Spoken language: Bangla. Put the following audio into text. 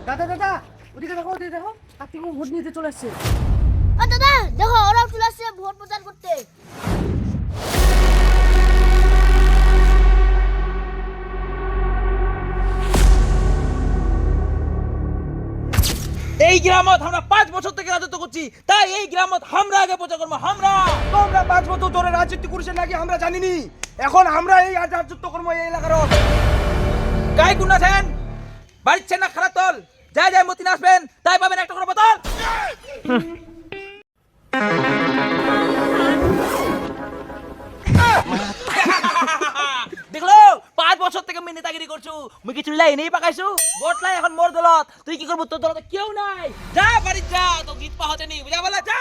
দাদা দাদা ওদিকে দেখো কার্তিক ভোট নিতে চলে আসছে। দাদা দেখো ওরাও চলে আসছে ভোট প্রচার করতে। এই গ্রামত আমরা 5 বছর থেকে রাজত্ব করছি, তাই এই গ্রামত আমরা আগে প্রচার করবো। তোমরা 5 বছর ধরে রাজনীতি করেছেন নাকি আমরা জানিনি, এখন আমরা এই রাজত্ব করবো এই এলাকার। গাই গুণ আছেন বাড়িচ্ছেন না খারাপ তল, যাই যাই মতিন আসবেন তাই পাবেন একটা করে বোতল। দেখলো 5 বছর থেকে আমি নেতাগিরি করছু, মুই কিছু লাই নেই পাকাইছু, ভোট লাই এখন মোর দলত, তুই কি করবো? তোর দলত কেউ নাই, যা বাড়ি যা, তো গীত পা হতে নি বুঝা বলা, যা।